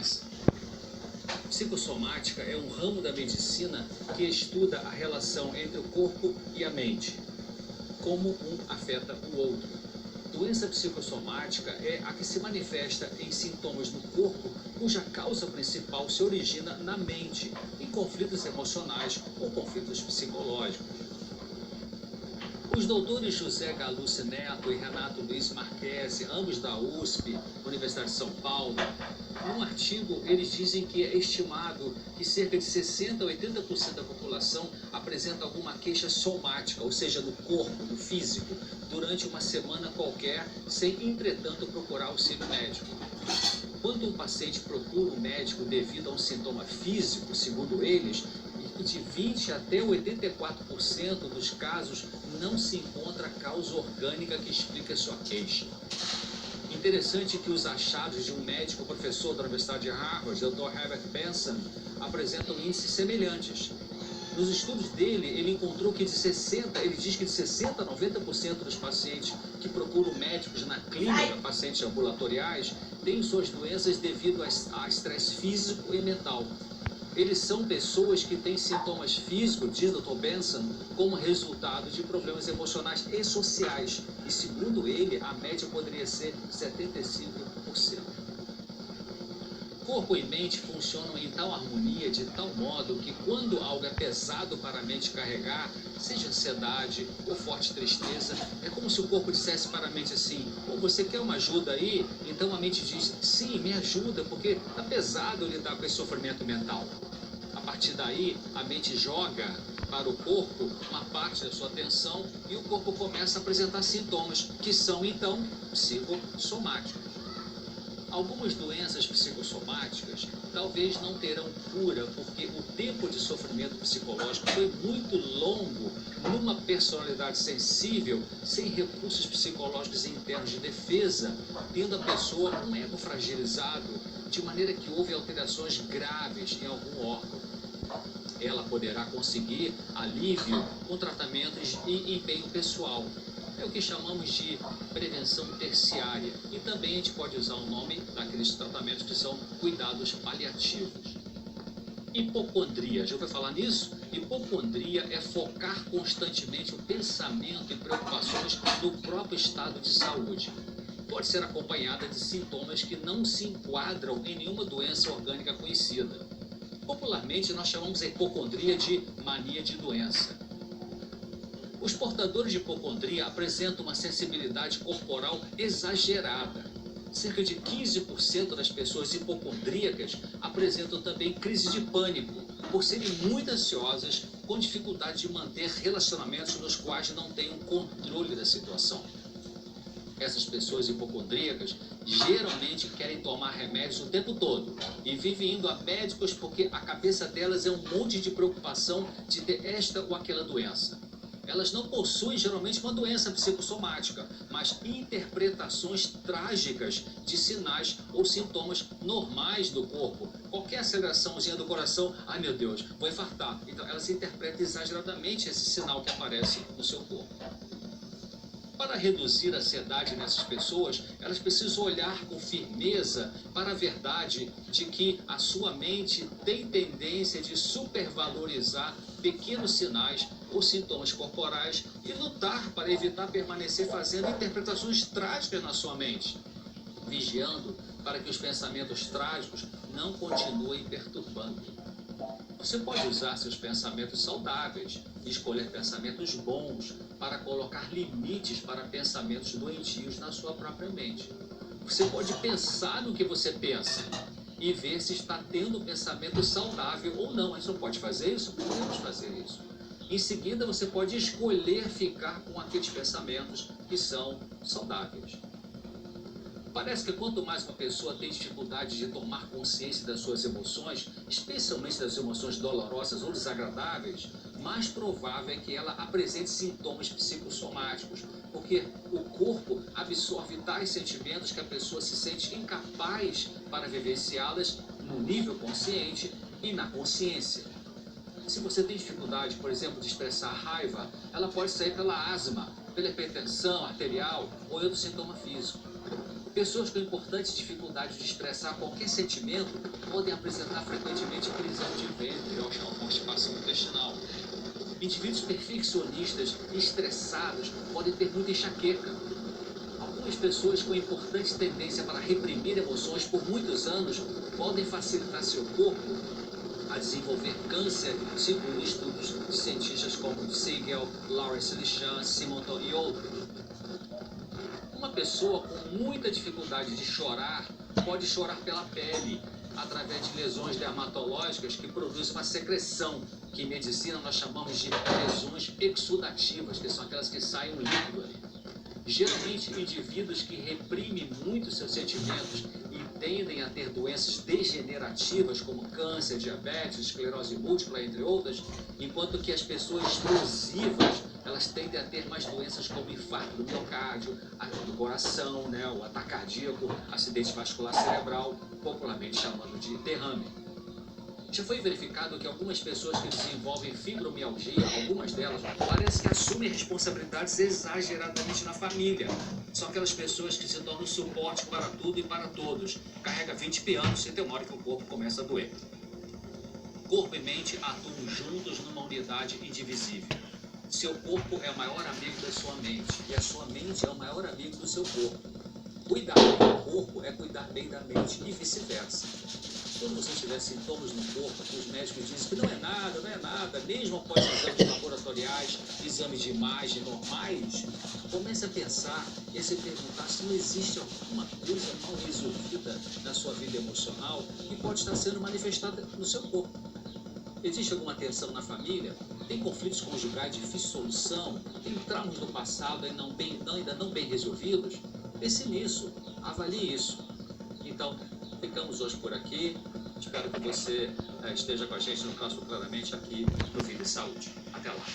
doença. Psicossomática é um ramo da medicina que estuda a relação entre o corpo e a mente, como um afeta o outro. Doença psicossomática é a que se manifesta em sintomas no corpo cuja causa principal se origina na mente, em conflitos emocionais ou conflitos psicológicos. Os doutores José Galucci Neto e Renato Luiz Marquesi, ambos da USP, Universidade de São Paulo, num artigo eles dizem que é estimado que cerca de 60% a 80% da população apresenta alguma queixa somática, ou seja, no corpo, no físico, durante uma semana qualquer, sem, entretanto, procurar auxílio médico. Quando um paciente procura um médico devido a um sintoma físico, segundo eles, de 20% até 84% dos casos não se encontra a causa orgânica que explica sua queixa. Interessante que os achados de um médico professor da Universidade de Harvard, Dr. Herbert Benson, apresentam índices semelhantes. Nos estudos dele, ele encontrou que ele diz que de 60% a 90% dos pacientes que procuram médicos na clínica, pacientes ambulatoriais, têm suas doenças devido a estresse físico e mental. Eles são pessoas que têm sintomas físicos, diz Dr. Benson, como resultado de problemas emocionais e sociais. E segundo ele, a média poderia ser 75%. Corpo e mente funcionam em tal harmonia, de tal modo que quando algo é pesado para a mente carregar, seja ansiedade ou forte tristeza, é como se o corpo dissesse para a mente assim: ou você quer uma ajuda aí? Então a mente diz: sim, me ajuda, porque está pesado lidar com esse sofrimento mental. A partir daí, a mente joga para o corpo uma parte da sua atenção e o corpo começa a apresentar sintomas, que são então psicossomáticos. Algumas doenças psicossomáticas talvez não terão cura porque o tempo de sofrimento psicológico foi muito longo numa personalidade sensível, sem recursos psicológicos internos de defesa, tendo a pessoa um ego fragilizado, de maneira que houve alterações graves em algum órgão. Ela poderá conseguir alívio com tratamentos e empenho pessoal. É o que chamamos de prevenção terciária. E também a gente pode usar o nome daqueles tratamentos que são cuidados paliativos. Hipocondria, já ouviu falar nisso? Hipocondria é focar constantemente o pensamento e preocupações no próprio estado de saúde. Pode ser acompanhada de sintomas que não se enquadram em nenhuma doença orgânica conhecida. Popularmente, nós chamamos a hipocondria de mania de doença. Os portadores de hipocondria apresentam uma sensibilidade corporal exagerada. Cerca de 15% das pessoas hipocondríacas apresentam também crise de pânico, por serem muito ansiosas, com dificuldade de manter relacionamentos nos quais não têm um controle da situação. Essas pessoas hipocondríacas geralmente querem tomar remédios o tempo todo e vivem indo a médicos porque a cabeça delas é um monte de preocupação de ter esta ou aquela doença. Elas não possuem geralmente uma doença psicossomática, mas interpretações trágicas de sinais ou sintomas normais do corpo. Qualquer aceleraçãozinha do coração, ai meu Deus, vou infartar. Então elas interpretam exageradamente esse sinal que aparece no seu corpo. Para reduzir a ansiedade nessas pessoas, elas precisam olhar com firmeza para a verdade de que a sua mente tem tendência de supervalorizar pequenos sinais ou sintomas corporais e lutar para evitar permanecer fazendo interpretações trágicas na sua mente, vigiando para que os pensamentos trágicos não continuem perturbando. Você pode usar seus pensamentos saudáveis e escolher pensamentos bons para colocar limites para pensamentos doentios na sua própria mente. Você pode pensar no que você pensa e ver se está tendo um pensamento saudável ou não. A gente não pode fazer isso? Podemos fazer isso. Em seguida, você pode escolher ficar com aqueles pensamentos que são saudáveis. Parece que quanto mais uma pessoa tem dificuldade de tomar consciência das suas emoções, especialmente das emoções dolorosas ou desagradáveis, mais provável é que ela apresente sintomas psicossomáticos, porque o corpo absorve tais sentimentos que a pessoa se sente incapaz para vivenciá-las no nível consciente e na consciência. Se você tem dificuldade, por exemplo, de expressar raiva, ela pode sair pela asma, pela hipertensão arterial ou outro sintoma físico. Pessoas com importante dificuldade de expressar qualquer sentimento podem apresentar frequentemente prisão de ventre ou uma constipação intestinal. Indivíduos perfeccionistas e estressados podem ter muita enxaqueca. Algumas pessoas com importante tendência para reprimir emoções por muitos anos podem facilitar seu corpo a desenvolver câncer, segundo estudos de cientistas como Siegel, Lawrence Lichan, Simonton e outros. Uma pessoa com muita dificuldade de chorar pode chorar pela pele, através de lesões dermatológicas que produzem uma secreção, que em medicina nós chamamos de lesões exudativas, que são aquelas que saem um líquido ali. Geralmente, indivíduos que reprimem muito seus sentimentos e tendem a ter doenças degenerativas como câncer, diabetes, esclerose múltipla, entre outras, enquanto que as pessoas explosivas, elas tendem a ter mais doenças como infarto do miocárdio, do coração, o ataque cardíaco, acidente vascular cerebral, popularmente chamando de derrame. Já foi verificado que algumas pessoas que desenvolvem fibromialgia, algumas delas, parece que assumem responsabilidades exageradamente na família. São aquelas pessoas que se tornam suporte para tudo e para todos. Carrega 20 pianos e tem uma hora que o corpo começa a doer. Corpo e mente atuam juntos numa unidade indivisível. Seu corpo é o maior amigo da sua mente e a sua mente é o maior amigo do seu corpo. Cuidar bem do corpo é cuidar bem da mente e vice-versa. Quando você tiver sintomas no corpo, os médicos dizem que não é nada, mesmo após exames laboratoriais, exames de imagem normais, comece a pensar e a se perguntar se não existe alguma coisa mal resolvida na sua vida emocional que pode estar sendo manifestada no seu corpo. Existe alguma tensão na família? Tem conflitos conjugais de difícil solução? Tem traumas do passado ainda não bem resolvidos? Pense nisso, avalie isso. Então, ficamos hoje por aqui. Espero que você esteja com a gente no próximo Claramente aqui no Vida e Saúde. Até lá.